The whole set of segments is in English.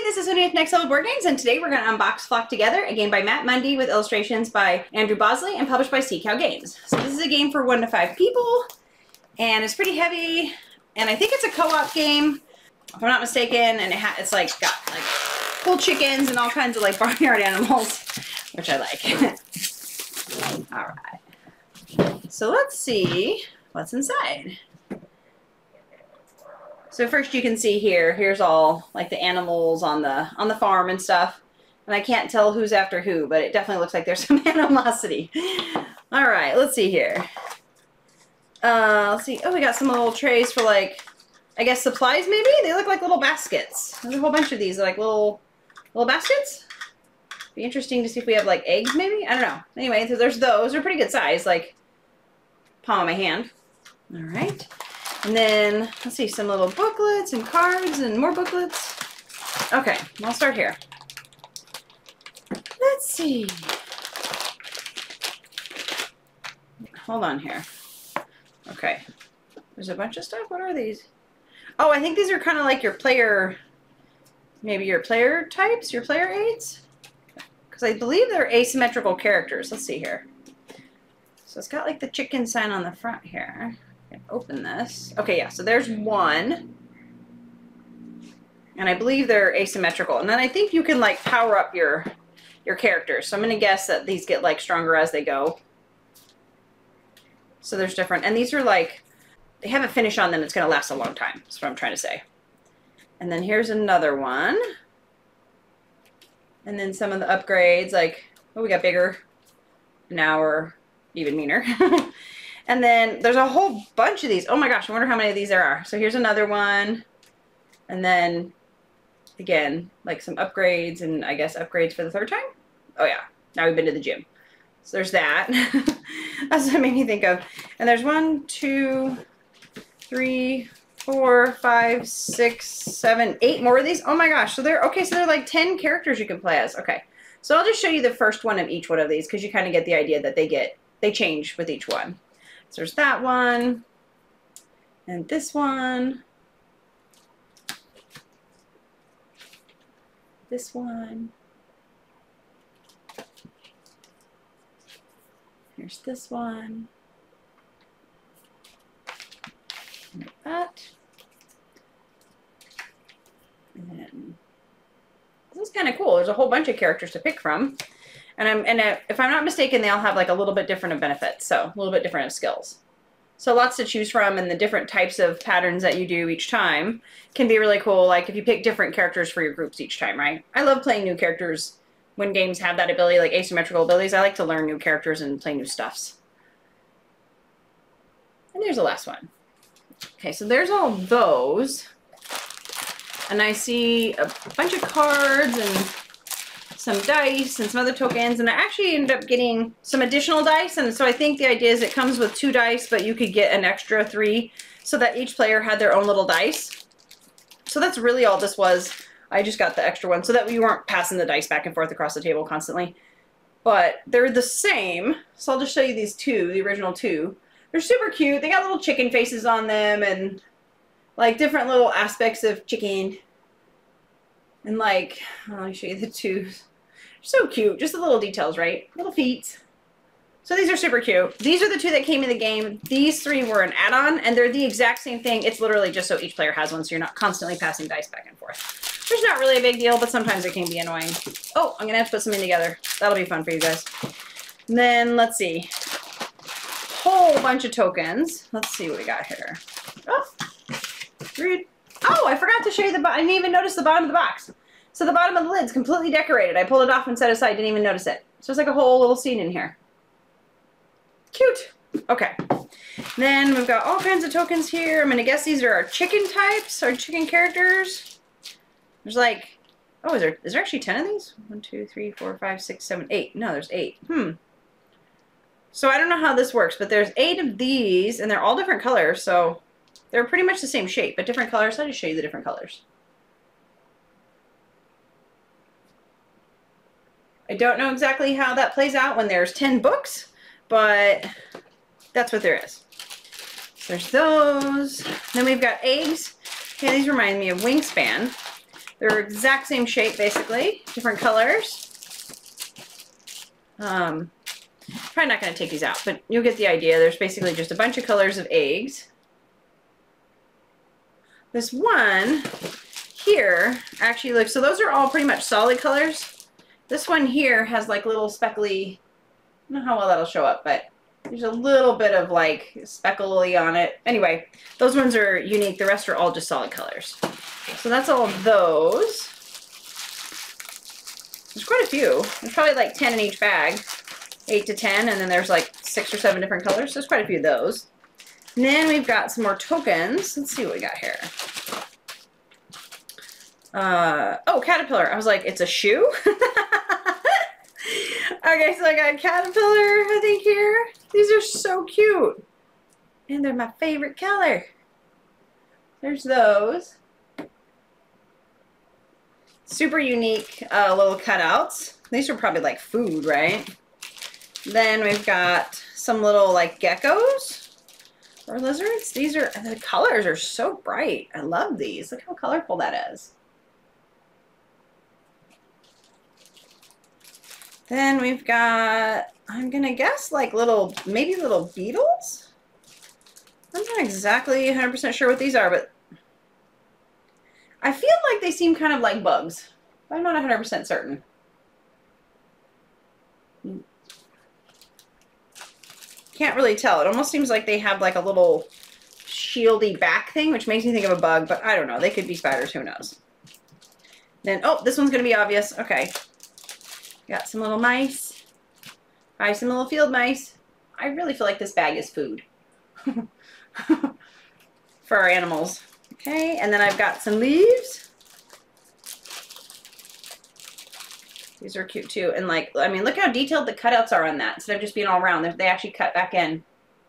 this is Sonia with Next Level Board Games, and today we're going to unbox Flock Together, a game by Matt Mundy with illustrations by Andrew Bosley and published by Sea Cow Games. So this is a game for 1 to 5 people, and it's pretty heavy, and I think it's a co-op game, if I'm not mistaken, and it's like got like cool chickens and all kinds of like barnyard animals, which I like. Alright, so let's see what's inside. So first you can see here's all like the animals on the farm and stuff. And I can't tell who's after who, but it definitely looks like there's some animosity. All right, let's see here. Let's see. Oh, we got some little trays for like, I guess supplies maybe? They look like little baskets. There's a whole bunch of these. They're like little baskets. Be interesting to see if we have like eggs maybe? I don't know. Anyway, so there's those. They're pretty good size, like palm of my hand. All right. And then, let's see, some little booklets and cards and more booklets. Okay, I'll start here. Let's see. Hold on here. Okay. There's a bunch of stuff. What are these? Oh, I think these are kind of like your player, maybe your player types, your player aids? Because I believe they're asymmetrical characters. Let's see here. So it's got like the chicken sign on the front here. Open this. Okay, yeah, so there's one. And I believe they're asymmetrical. And then I think you can like power up your characters. So I'm gonna guess that these get like stronger as they go. So there's different, and these are like, they have a finish on them that's gonna last a long time. That's what I'm trying to say. And then here's another one. And then some of the upgrades, like, oh, we got bigger. Now we're even meaner. And then there's a whole bunch of these. Oh my gosh, I wonder how many of these there are. So here's another one. And then, again, like some upgrades and I guess upgrades for the 3rd time. Oh yeah, now we've been to the gym. So there's that. That's what it made me think of. And there's 1, 2, 3, 4, 5, 6, 7, 8 more of these. Oh my gosh, so they're like 10 characters you can play as. Okay, so I'll just show you the first one of each one of these because you kind of get the idea that they change with each one. So there's that one, and this one, this one, here's this one, and that, and then this is kind of cool. There's a whole bunch of characters to pick from. And if I'm not mistaken, they all have like a little bit different of benefits, so a little bit different of skills. So lots to choose from, and the different types of patterns that you do each time can be really cool, like if you pick different characters for your groups each time, right? I love playing new characters when games have that ability, like asymmetrical abilities. I like to learn new characters and play new stuffs. And there's the last one. Okay, so there's all those. And I see a bunch of cards and some dice and some other tokens, and I actually ended up getting some additional dice, and so I think the idea is it comes with 2 dice, but you could get an extra 3 so that each player had their own little dice. So that's really all this was. I just got the extra one so that we weren't passing the dice back and forth across the table constantly. But they're the same, so I'll just show you these 2, the original 2. They're super cute. They got little chicken faces on them and like different little aspects of chicken. And like, let me show you the 2. So cute, just the little details, right? Little feet. So these are super cute. These are the 2 that came in the game. These 3 were an add-on, and they're the exact same thing. It's literally just so each player has one, so you're not constantly passing dice back and forth. Which is not really a big deal, but sometimes it can be annoying. Oh, I'm gonna have to put something together. That'll be fun for you guys. And then, let's see. Whole bunch of tokens. Let's see what we got here. Oh, rude. Oh, I forgot to show you I didn't even notice the bottom of the box. So the bottom of the lid's completely decorated. I pulled it off and set it aside, didn't even notice it. So it's like a whole little scene in here. Cute. Okay. Then we've got all kinds of tokens here. I'm gonna guess these are our chicken types, our chicken characters. There's like, oh, is there actually 10 of these? 1, 2, 3, 4, 5, 6, 7, 8. No, there's 8. So I don't know how this works, but there's 8 of these, and they're all different colors, so they're pretty much the same shape, but different colors. I'll just show you the different colors. I don't know exactly how that plays out when there's 10 books, but that's what there is. So there's those. Then we've got eggs. Okay, these remind me of Wingspan. They're exact same shape, basically. Different colors. Probably not going to take these out, but you'll get the idea. There's basically just a bunch of colors of eggs. This one here actually looks, so those are all pretty much solid colors. This one here has like little speckly, I don't know how well that'll show up, but there's a little bit of like speckly on it. Anyway, those ones are unique. The rest are all just solid colors. So that's all of those. There's quite a few. There's probably like 10 in each bag. 8 to 10, and then there's like 6 or 7 different colors. So there's quite a few of those. And then we've got some more tokens. Let's see what we got here. Oh, caterpillar. I was like, it's a shoe? Okay, so I got a caterpillar, I think, here. These are so cute. And they're my favorite color. There's those. Super unique little cutouts. These are probably like food, right? Then we've got some little like geckos or lizards. These are, the colors are so bright. I love these. Look how colorful that is. Then we've got, I'm gonna guess like little, maybe little beetles? I'm not exactly 100% sure what these are, but I feel like they seem kind of like bugs. But I'm not 100% certain. Can't really tell. It almost seems like they have like a little shieldy back thing, which makes me think of a bug, but I don't know. They could be spiders. Who knows? Then, oh, this one's going to be obvious. Okay. Got some little mice. Probably some little field mice. I really feel like this bag is food for our animals. Okay, and then I've got some leaves. These are cute too. And like, I mean, look how detailed the cutouts are on that. Instead of just being all round, they actually cut back in.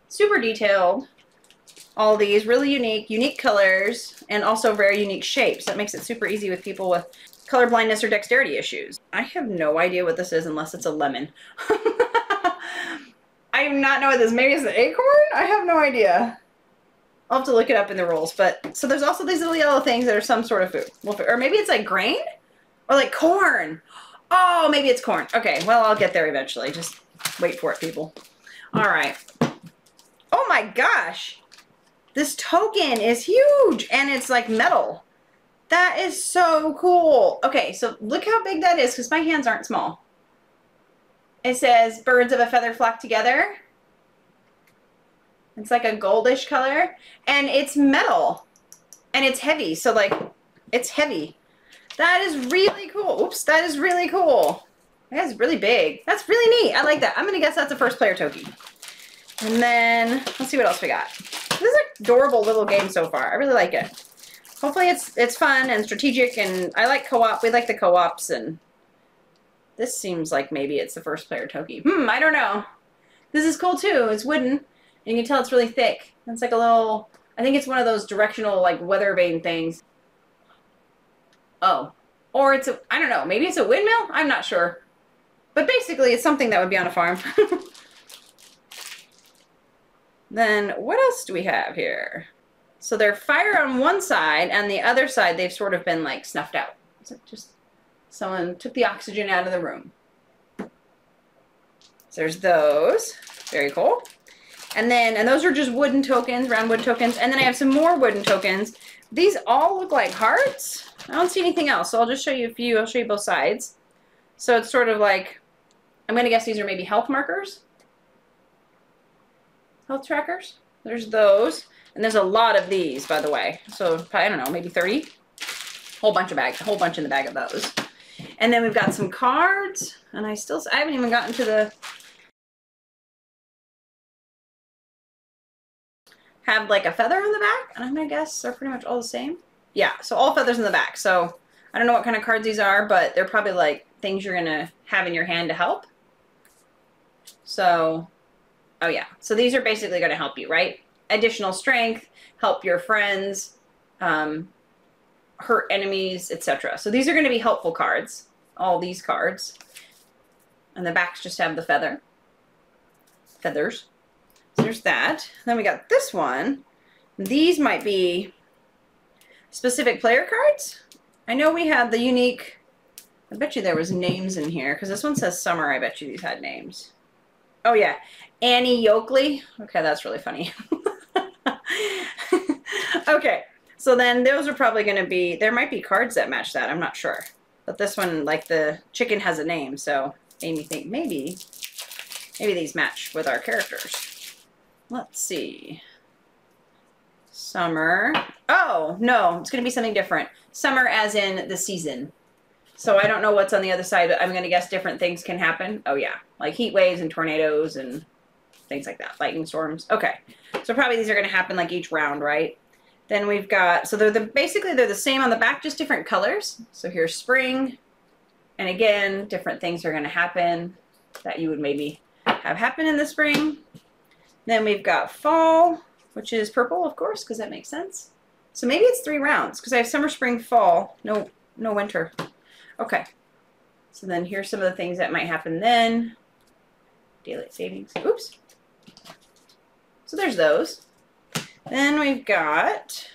Super detailed. All these really unique colors, and also very unique shapes. That makes it super easy with people with color blindness or dexterity issues. I have no idea what this is unless it's a lemon. I do not know what this is. Maybe it's an acorn? I have no idea. I'll have to look it up in the rules. But so there's also these little yellow things that are some sort of food. Or maybe it's like grain? Or like corn. Oh, maybe it's corn. Okay, well, I'll get there eventually. Just wait for it, people. All right. Oh my gosh. This token is huge, and it's like metal. That is so cool. Okay, so look how big that is, because my hands aren't small. It says, birds of a feather flock together. It's like a goldish color, and it's metal, and it's heavy, so like, it's heavy. That is really cool. Oops, that is really cool. That is really big. That's really neat. I like that. I'm gonna guess that's a first player token. And then, let's see what else we got. This is an adorable little game so far. I really like it. Hopefully it's fun and strategic, and I like co-op. We like the co-ops, and this seems like maybe it's the first player token. I don't know. This is cool too. It's wooden, and you can tell it's really thick. It's like a little, I think it's one of those directional like weather vane things. Oh, or it's a, I don't know, maybe it's a windmill? I'm not sure. But basically it's something that would be on a farm. Then what else do we have here? So they're fire on one side, and the other side they've sort of been like snuffed out. So just someone took the oxygen out of the room. So there's those. Very cool. And then, and those are just wooden tokens, round wood tokens. And then I have some more wooden tokens. These all look like hearts. I don't see anything else, so I'll just show you a few. I'll show you both sides. So it's sort of like, I'm going to guess these are maybe health markers. Health trackers. There's those. And there's a lot of these, by the way. So, I don't know, maybe 30? Whole bunch of bags, a whole bunch in the bag of those. And then we've got some cards. And I haven't even gotten to the, have like a feather on the back. And I'm going to guess they're pretty much all the same. Yeah, so all feathers in the back. So I don't know what kind of cards these are, but they're probably like things you're going to have in your hand to help. So, oh yeah. So these are basically going to help you, right? Additional strength, help your friends, hurt enemies, etc. So these are going to be helpful cards. All these cards. And the backs just have the feathers. So there's that. Then we got this one. These might be specific player cards. I know we had the unique, I bet you there was names in here, because this one says summer. I bet you these had names. Oh yeah, Annie Yoakley. Okay, that's really funny. Okay, so then those are probably going to be, there might be cards that match that. I'm not sure. But this one, like the chicken has a name, so made me think maybe these match with our characters. Let's see. Summer. Oh, no, it's going to be something different. Summer as in the season. So I don't know what's on the other side. I'm going to guess different things can happen. Oh, yeah. Like heat waves and tornadoes and things like that. Lightning storms. Okay. So probably these are going to happen like each round, right? Then we've got, so basically they're the same on the back, just different colors. So here's spring. And again, different things are going to happen that you would maybe have happen in the spring. Then we've got fall, which is purple, of course, because that makes sense. So maybe it's 3 rounds because I have summer, spring, fall, no winter. Okay. So then here's some of the things that might happen then. Daylight savings. Oops. So there's those. Then we've got,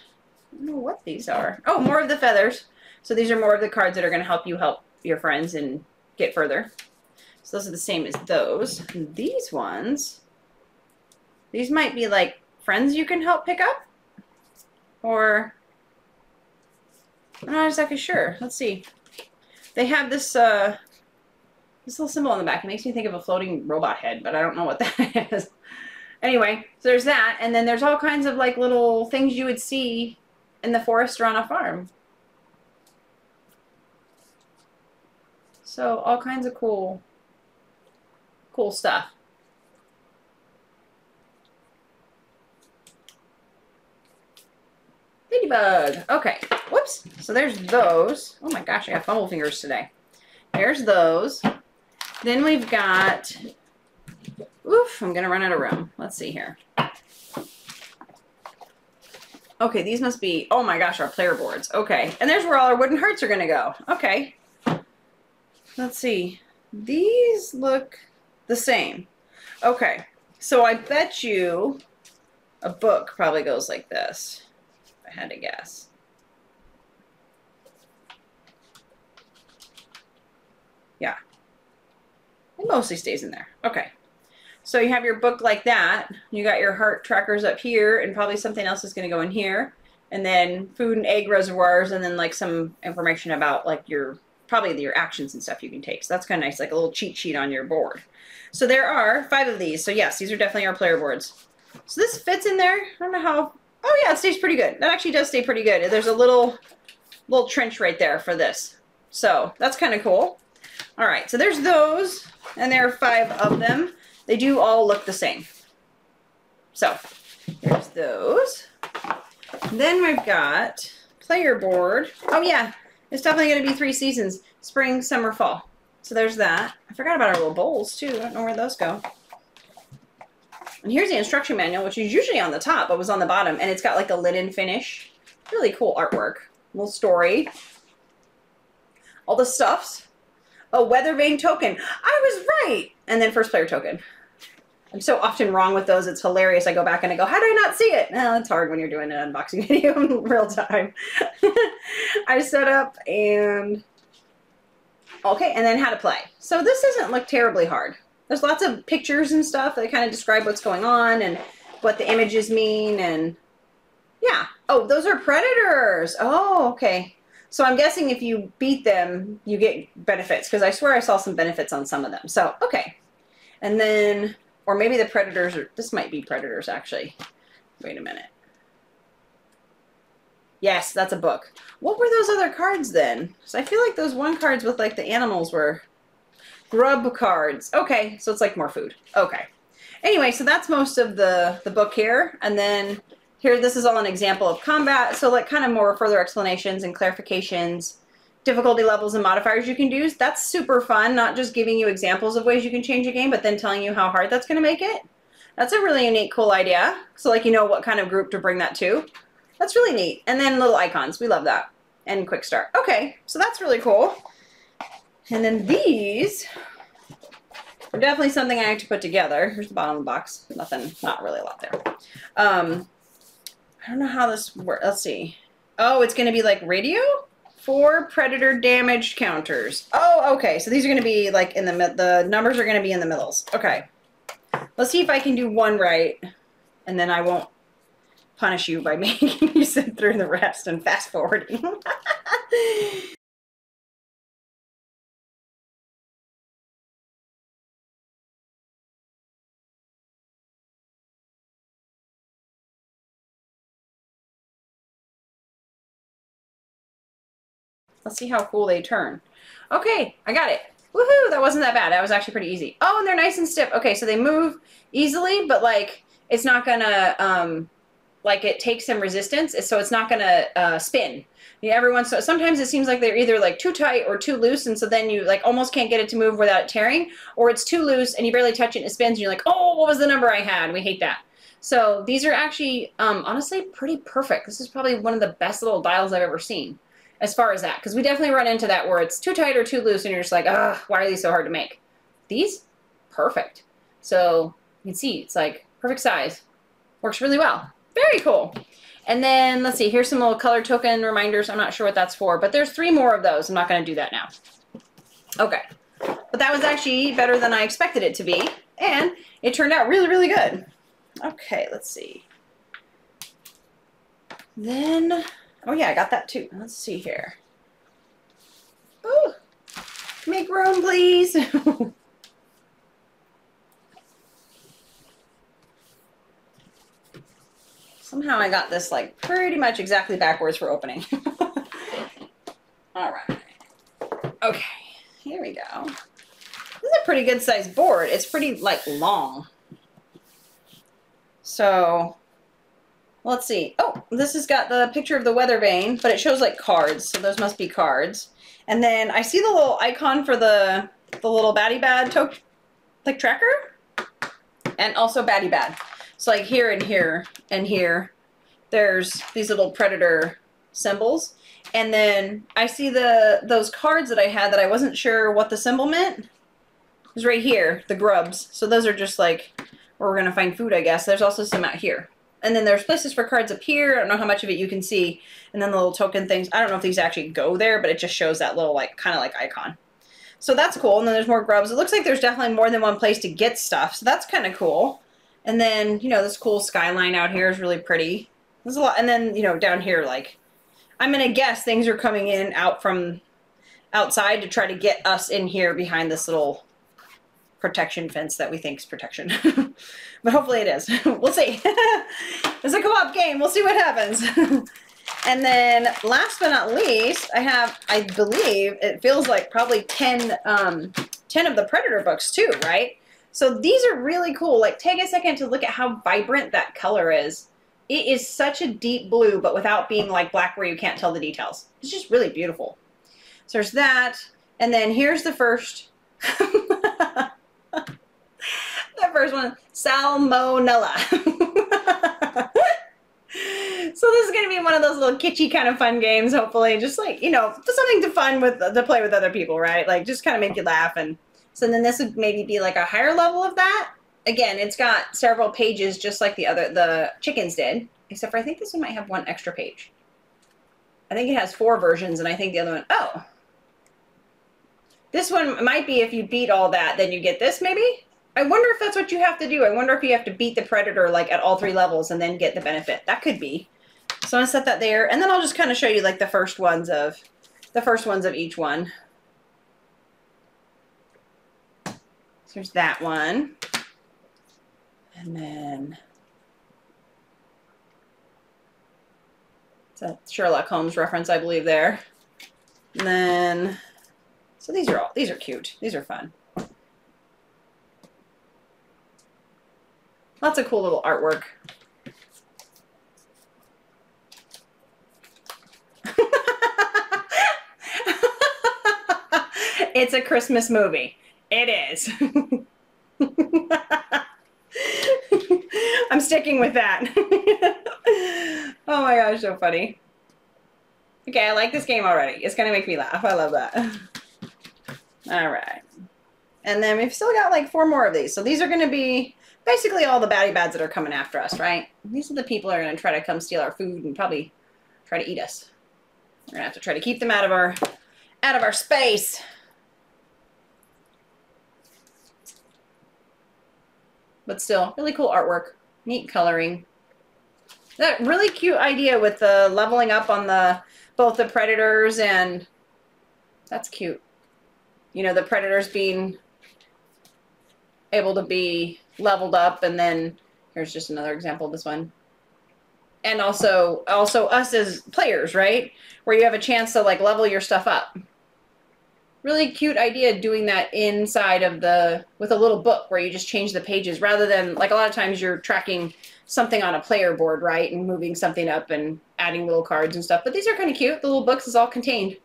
I don't know what these are. Oh, more of the feathers. So these are more of the cards that are going to help you help your friends and get further. So those are the same as those. And these ones, these might be like friends you can help pick up. Or, I'm not exactly sure. Let's see. They have this this little symbol on the back. It makes me think of a floating robot head, but I don't know what that is. Anyway, so there's that, and then there's all kinds of like little things you would see in the forest or on a farm. So all kinds of cool stuff. Ladybug. Okay. Whoops. So there's those. Oh my gosh, I got fumble fingers today. There's those. Then we've got, oof, I'm going to run out of room. Let's see here. Okay, these must be, oh my gosh, our player boards. Okay, and there's where all our wooden hearts are going to go. Okay. Let's see. These look the same. Okay, so I bet you a book probably goes like this, if I had to guess. Yeah. It mostly stays in there. Okay. So you have your book like that. You got your heart trackers up here, and probably something else is going to go in here. And then food and egg reservoirs, and then like some information about like probably your actions and stuff you can take. So that's kind of nice, like a little cheat sheet on your board. So there are 5 of these. So yes, these are definitely our player boards. So this fits in there. I don't know how. Oh yeah, it stays pretty good. That actually does stay pretty good. There's a little trench right there for this. So that's kind of cool. All right, so there's those, and there are 5 of them. They do all look the same. So there's those. Then we've got player board. Oh yeah, it's definitely going to be 3 seasons: spring, summer, fall. So there's that. I forgot about our little bowls too. I don't know where those go. And here's the instruction manual, which is usually on the top, but was on the bottom, and it's got like a linen finish. Really cool artwork. Little story. All the stuffs. A weather vane token. I was right. And then first player token. I'm so often wrong with those. It's hilarious. I go back and I go, how did I not see it? Well, it's hard when you're doing an unboxing video in real time. I set up and okay, and then how to play. So this doesn't look terribly hard. There's lots of pictures and stuff that kind of describe what's going on and what the images mean, and yeah. Oh, those are predators. Oh, okay. So I'm guessing if you beat them, you get benefits, because I swear I saw some benefits on some of them. So, okay. And then, or maybe the predators, or this might be predators actually. Wait a minute. Yes, that's a book. What were those other cards then? So I feel like those one cards with like the animals were grub cards. Okay, so it's like more food. Okay. Anyway, so that's most of the book here. And then here, this is all an example of combat. So like kind of more further explanations and clarifications, difficulty levels and modifiers you can do. That's super fun. Not just giving you examples of ways you can change a game, but then telling you how hard that's going to make it. That's a really unique, cool idea. So like, you know what kind of group to bring that to. That's really neat. And then little icons. We love that. And quick start. Okay, so that's really cool. And then these are definitely something I have to put together. Here's the bottom of the box. Nothing, not really a lot there. I don't know how this works. Let's see. Oh, it's going to be like radio? 4 predator damage counters. Oh, okay. So these are going to be like in the numbers are going to be in the middles. Okay. Let's see if I can do one right, and then I won't punish you by making you sit through the rest and fast forwarding. Let's see how cool they turn. Okay, I got it. Woohoo! That wasn't that bad. That was actually pretty easy. Oh, and they're nice and stiff. Okay, so they move easily, but like it's not gonna like it takes some resistance, so it's not gonna spin. Yeah, sometimes it seems like they're either like too tight or too loose, and so then you like almost can't get it to move without it tearing, or it's too loose and you barely touch it and it spins, and you're like, oh, what was the number I had? We hate that. So these are actually honestly pretty perfect. This is probably one of the best little dials I've ever seen as far as that, because we definitely run into that where it's too tight or too loose and you're just like, ah, why are these so hard to make? These, perfect. So you can see it's like perfect size. Works really well. Very cool. And then let's see, here's some little color token reminders. I'm not sure what that's for, but there's 3 more of those. I'm not going to do that now. Okay. But that was actually better than I expected it to be, and it turned out really, really good. Okay, let's see. Then, oh yeah, I got that too. Let's see here. Ooh, make room, please. Somehow I got this like pretty much exactly backwards for opening. All right. Okay, here we go. This is a pretty good sized board. It's pretty like long. So let's see. Oh, this has got the picture of the weather vane, but it shows like cards. So those must be cards. And then I see the little icon for the little Batty Bad like tracker, and also Batty Bad. So like here and here and here, there's these little predator symbols. And then I see those cards that I had that I wasn't sure what the symbol meant. It was right here, the grubs. So those are just like where we're gonna find food, I guess. There's also some out here. And then there's places for cards up here. I don't know how much of it you can see. And then the little token things. I don't know if these actually go there, but it just shows that little like kind of like icon. So that's cool. And then there's more grubs. It looks like there's definitely more than one place to get stuff. So that's kind of cool. And then, you know, this cool skyline out here is really pretty. There's a lot. And then, you know, down here, like, I'm going to guess things are coming in out from outside to try to get us in here behind this little protection fence that we think is protection. But hopefully it is. We'll see. It's a co-op game. We'll see what happens. And then last but not least, I have, I believe, it feels like probably 10 of the Predator books too, right? So these are really cool. Like, take a second to look at how vibrant that color is. It is such a deep blue, but without being like black where you can't tell the details. It's just really beautiful. So there's that. And then here's the first. That first one, Salmonella. So this is going to be one of those little kitschy kind of fun games, hopefully. Just like, you know, something to play with other people, right? Like, just kind of make you laugh. And so then this would maybe be like a higher level of that. Again, it's got several pages just like the chickens did. Except for I think this one might have one extra page. I think it has 4 versions, and I think the other one, oh. This one might be if you beat all that, then you get this maybe? I wonder if that's what you have to do. I wonder if you have to beat the Predator like at all 3 levels and then get the benefit. That could be. So I'm gonna set that there, and then I'll just kind of show you like the first ones of each one. So there's that one. And then it's a Sherlock Holmes reference, I believe, there. And then, so these are cute. These are fun. Lots of cool little artwork. It's a Christmas movie. It is. I'm sticking with that. Oh my gosh, so funny. Okay, I like this game already. It's gonna make me laugh. I love that. All right. And then we've still got like 4 more of these. So these are gonna be basically all the Batty Bads that are coming after us, right? These are the people that are gonna try to come steal our food and probably try to eat us. We're gonna have to try to keep them out of our space. But still, really cool artwork. Neat coloring. That really cute idea with the leveling up on both the predators, and that's cute. You know, the predators being able to be leveled up, and then here's just another example of this one. And also us as players, right? Where you have a chance to like level your stuff up. Really cute idea doing that inside of with a little book where you just change the pages rather than, like a lot of times you're tracking something on a player board, right? And moving something up and adding little cards and stuff. But these are kind of cute. The little books is all contained.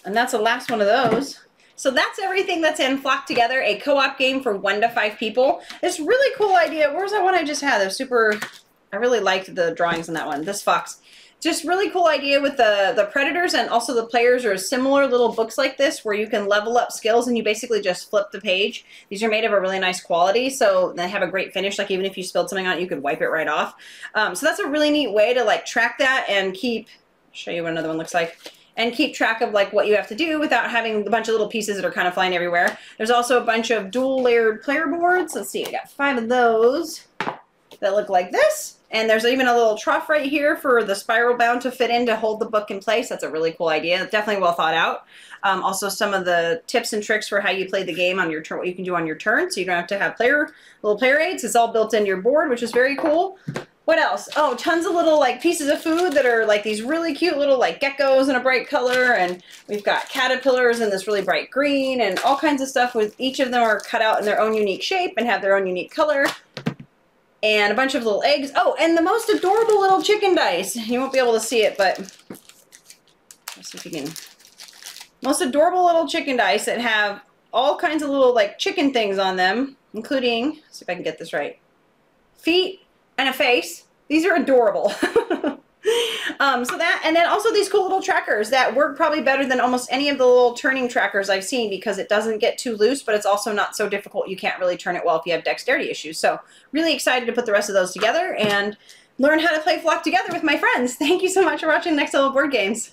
And that's the last one of those. So that's everything that's in Flock Together, a co-op game for 1 to 5 people. This really cool idea. Where's that one I just had? I really liked the drawings on that one. This fox. Just really cool idea with the predators, and also the players are similar little books like this where you can level up skills and you basically just flip the page. These are made of a really nice quality, so they have a great finish. Like even if you spilled something on it, you could wipe it right off. So that's a really neat way to like track that and show you what another one looks like, and keep track of like what you have to do without having a bunch of little pieces that are kind of flying everywhere. There's also a bunch of dual layered player boards. Let's see, I got 5 of those that look like this. And there's even a little trough right here for the spiral bound to fit in to hold the book in place. That's a really cool idea. Definitely well thought out. Also some of the tips and tricks for how you play the game on your turn, what you can do on your turn, so you don't have to have little player aids. It's all built into your board, which is very cool. What else? Oh, tons of little like pieces of food that are like these really cute little like geckos in a bright color, and we've got caterpillars in this really bright green, and all kinds of stuff with each of them are cut out in their own unique shape and have their own unique color. And a bunch of little eggs. Oh, and the most adorable little chicken dice. You won't be able to see it, but let's see if you can. Most adorable little chicken dice that have all kinds of little like chicken things on them, including, let's see if I can get this right, feet and a face. These are adorable. So that, and then also these cool little trackers that work probably better than almost any of the little turning trackers I've seen, because it doesn't get too loose, but it's also not so difficult. You can't really turn it well if you have dexterity issues. So really excited to put the rest of those together and learn how to play Flock Together with my friends. Thank you so much for watching Next Level Board Games.